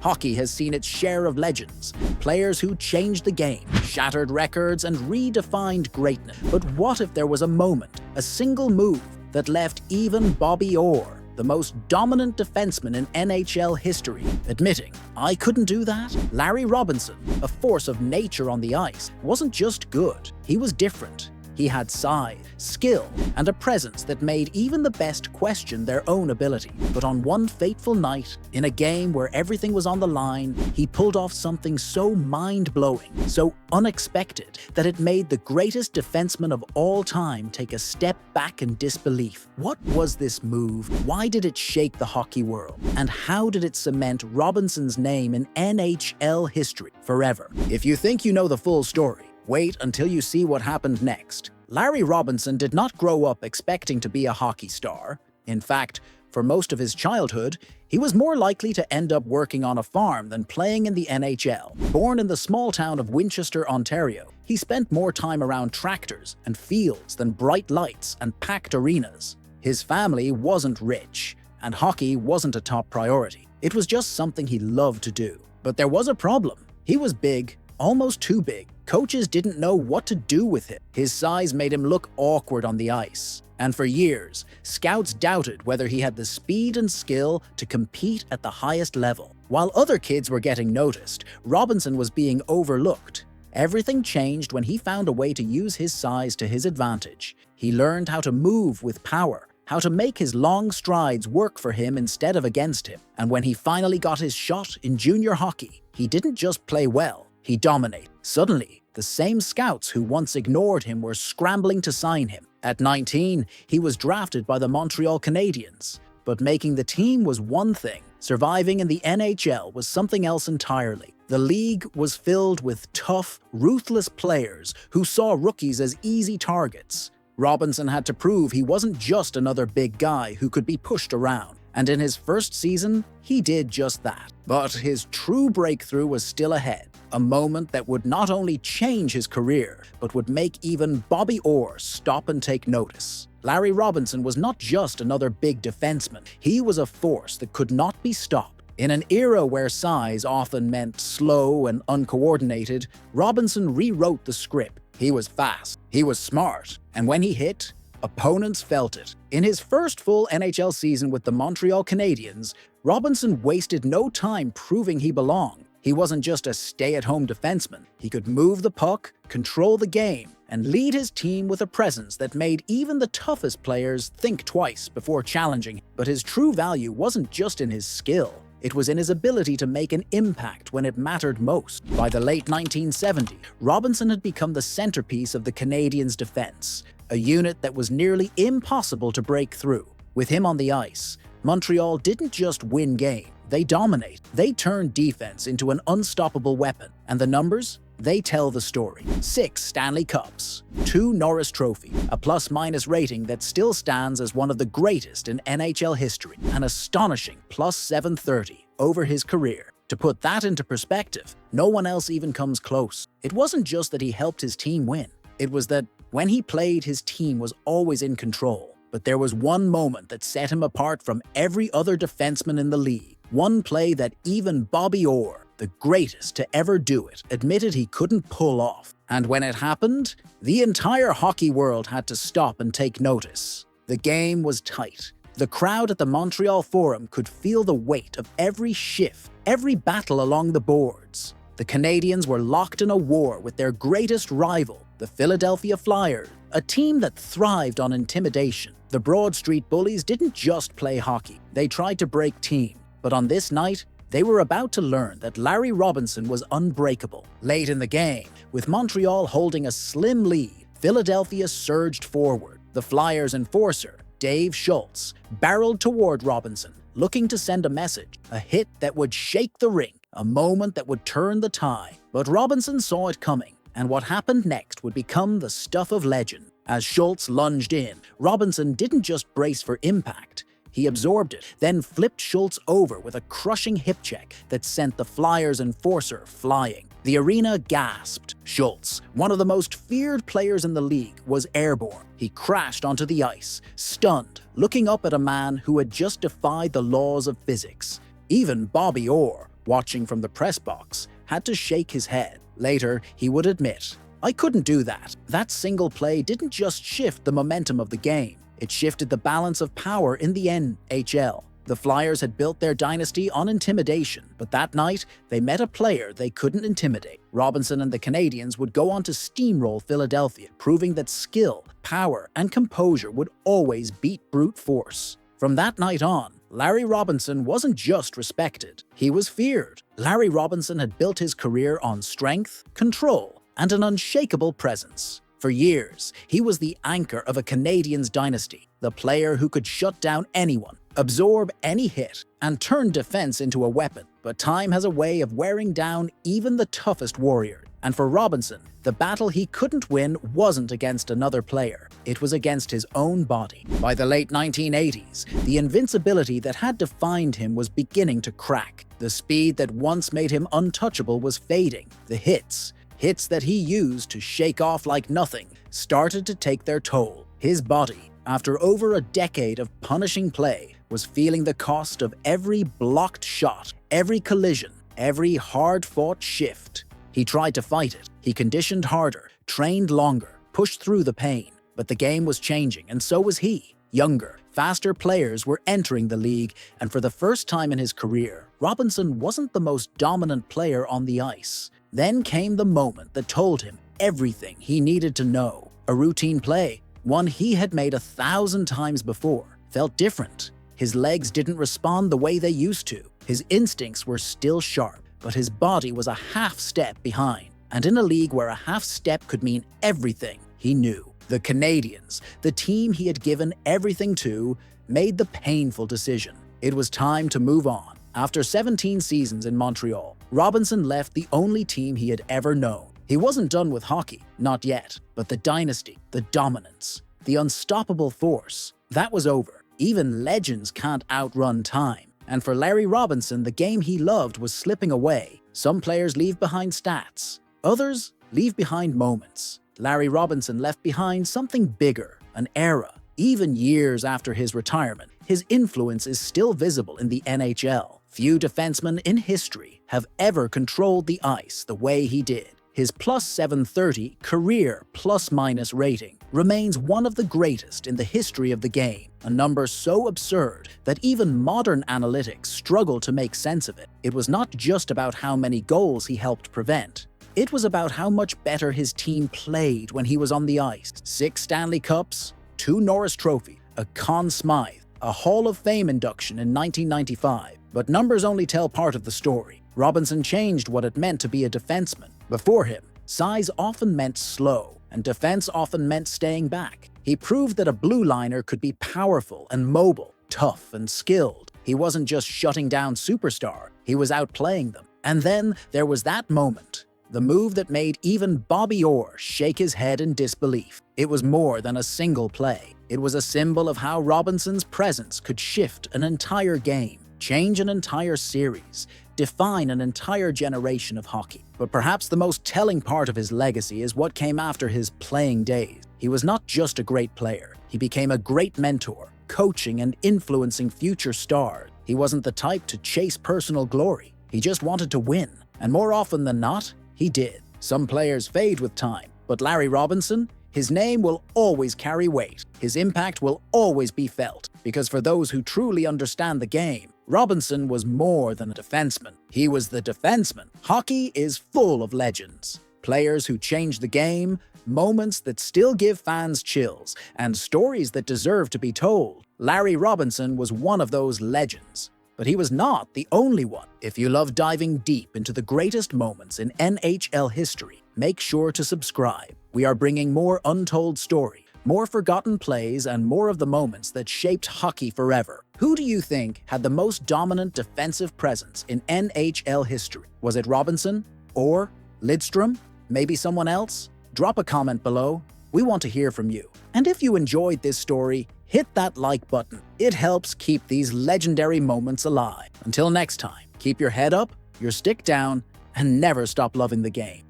Hockey has seen its share of legends, players who changed the game, shattered records, and redefined greatness. But what if there was a moment, a single move, that left even Bobby Orr, the most dominant defenseman in NHL history, admitting, "I couldn't do that"? Larry Robinson, a force of nature on the ice, wasn't just good, he was different. He had size, skill, and a presence that made even the best question their own ability. But on one fateful night, in a game where everything was on the line, he pulled off something so mind-blowing, so unexpected, that it made the greatest defenseman of all time take a step back in disbelief. What was this move? Why did it shake the hockey world? And how did it cement Robinson's name in NHL history forever? If you think you know the full story, wait until you see what happened next. Larry Robinson did not grow up expecting to be a hockey star. In fact, for most of his childhood, he was more likely to end up working on a farm than playing in the NHL. Born in the small town of Winchester, Ontario, he spent more time around tractors and fields than bright lights and packed arenas. His family wasn't rich, and hockey wasn't a top priority. It was just something he loved to do. But there was a problem. He was big, almost too big. Coaches didn't know what to do with him. His size made him look awkward on the ice. And for years, scouts doubted whether he had the speed and skill to compete at the highest level. While other kids were getting noticed, Robinson was being overlooked. Everything changed when he found a way to use his size to his advantage. He learned how to move with power, how to make his long strides work for him instead of against him. And when he finally got his shot in junior hockey, he didn't just play well, he dominated. Suddenly, the same scouts who once ignored him were scrambling to sign him. At 19, he was drafted by the Montreal Canadiens. But making the team was one thing. Surviving in the NHL was something else entirely. The league was filled with tough, ruthless players who saw rookies as easy targets. Robinson had to prove he wasn't just another big guy who could be pushed around. And in his first season, he did just that. But his true breakthrough was still ahead. A moment that would not only change his career, but would make even Bobby Orr stop and take notice. Larry Robinson was not just another big defenseman. He was a force that could not be stopped. In an era where size often meant slow and uncoordinated, Robinson rewrote the script. He was fast, he was smart, and when he hit, opponents felt it. In his first full NHL season with the Montreal Canadiens, Robinson wasted no time proving he belonged. He wasn't just a stay-at-home defenseman. He could move the puck, control the game, and lead his team with a presence that made even the toughest players think twice before challenging him. But his true value wasn't just in his skill. It was in his ability to make an impact when it mattered most. By the late 1970s, Robinson had become the centerpiece of the Canadiens' defense, a unit that was nearly impossible to break through. With him on the ice, Montreal didn't just win games, they dominate. They turned defense into an unstoppable weapon. And the numbers? They tell the story. 6 Stanley Cups, 2 Norris Trophy, a plus-minus rating that still stands as one of the greatest in NHL history, an astonishing plus 730 over his career. To put that into perspective, no one else even comes close. It wasn't just that he helped his team win. It was that when he played, his team was always in control. But there was one moment that set him apart from every other defenseman in the league. One play that even Bobby Orr, the greatest to ever do it, admitted he couldn't pull off. And when it happened, the entire hockey world had to stop and take notice. The game was tight. The crowd at the Montreal Forum could feel the weight of every shift, every battle along the boards. The Canadiens were locked in a war with their greatest rival, the Philadelphia Flyers, a team that thrived on intimidation. The Broad Street Bullies didn't just play hockey, they tried to break teams. But on this night, they were about to learn that Larry Robinson was unbreakable. Late in the game, with Montreal holding a slim lead, Philadelphia surged forward. The Flyers' enforcer, Dave Schultz, barreled toward Robinson, looking to send a message, a hit that would shake the rink, a moment that would turn the tide. But Robinson saw it coming, and what happened next would become the stuff of legend. As Schultz lunged in, Robinson didn't just brace for impact. He absorbed it, then flipped Schultz over with a crushing hip check that sent the Flyers' enforcer flying. The arena gasped. Schultz, one of the most feared players in the league, was airborne. He crashed onto the ice, stunned, looking up at a man who had just defied the laws of physics. Even Bobby Orr, watching from the press box, had to shake his head. Later, he would admit, "I couldn't do that. That single play didn't just shift the momentum of the game. It shifted the balance of power in the NHL." The Flyers had built their dynasty on intimidation, but that night, they met a player they couldn't intimidate. Robinson and the Canadiens would go on to steamroll Philadelphia, proving that skill, power, and composure would always beat brute force. From that night on, Larry Robinson wasn't just respected, he was feared. Larry Robinson had built his career on strength, control, and an unshakable presence. For years, he was the anchor of a Canadiens dynasty, the player who could shut down anyone, absorb any hit, and turn defense into a weapon. But time has a way of wearing down even the toughest warrior. And for Robinson, the battle he couldn't win wasn't against another player. It was against his own body. By the late 1980s, the invincibility that had defined him was beginning to crack. The speed that once made him untouchable was fading. The hits that he used to shake off like nothing, started to take their toll. His body, after over a decade of punishing play, was feeling the cost of every blocked shot, every collision, every hard-fought shift. He tried to fight it. He conditioned harder, trained longer, pushed through the pain. But the game was changing, and so was he. Younger, faster players were entering the league, and for the first time in his career, Robinson wasn't the most dominant player on the ice. Then came the moment that told him everything he needed to know. A routine play, one he had made 1,000 times before, felt different. His legs didn't respond the way they used to. His instincts were still sharp, but his body was a half step behind. And in a league where a half step could mean everything, he knew. The Canadiens, the team he had given everything to, made the painful decision. It was time to move on. After 17 seasons in Montreal, Robinson left the only team he had ever known. He wasn't done with hockey, not yet, but the dynasty, the dominance, the unstoppable force, that was over. Even legends can't outrun time. And for Larry Robinson, the game he loved was slipping away. Some players leave behind stats, others leave behind moments. Larry Robinson left behind something bigger, an era. Even years after his retirement, his influence is still visible in the NHL. Few defensemen in history have ever controlled the ice the way he did. His +730 career plus-minus rating remains one of the greatest in the history of the game, a number so absurd that even modern analytics struggle to make sense of it. It was not just about how many goals he helped prevent. It was about how much better his team played when he was on the ice. 6 Stanley Cups, 2 Norris Trophy, a Conn Smythe, a Hall of Fame induction in 1995. But numbers only tell part of the story. Robinson changed what it meant to be a defenseman. Before him, size often meant slow, and defense often meant staying back. He proved that a blue liner could be powerful and mobile, tough and skilled. He wasn't just shutting down superstar, he was outplaying them. And then there was that moment. The move that made even Bobby Orr shake his head in disbelief. It was more than a single play. It was a symbol of how Robinson's presence could shift an entire game, change an entire series, define an entire generation of hockey. But perhaps the most telling part of his legacy is what came after his playing days. He was not just a great player. He became a great mentor, coaching and influencing future stars. He wasn't the type to chase personal glory. He just wanted to win. And more often than not, he did. Some players fade with time, but Larry Robinson, his name will always carry weight. His impact will always be felt, because for those who truly understand the game, Robinson was more than a defenseman. He was the defenseman. Hockey is full of legends. Players who changed the game, moments that still give fans chills, and stories that deserve to be told. Larry Robinson was one of those legends. But he was not the only one. If you love diving deep into the greatest moments in NHL history, make sure to subscribe. We are bringing more untold story, more forgotten plays, and more of the moments that shaped hockey forever. Who do you think had the most dominant defensive presence in NHL history? Was it Robinson? Or Lidstrom? Maybe someone else? Drop a comment below. We want to hear from you. And if you enjoyed this story, hit that like button. It helps keep these legendary moments alive. Until next time, keep your head up, your stick down, and never stop loving the game.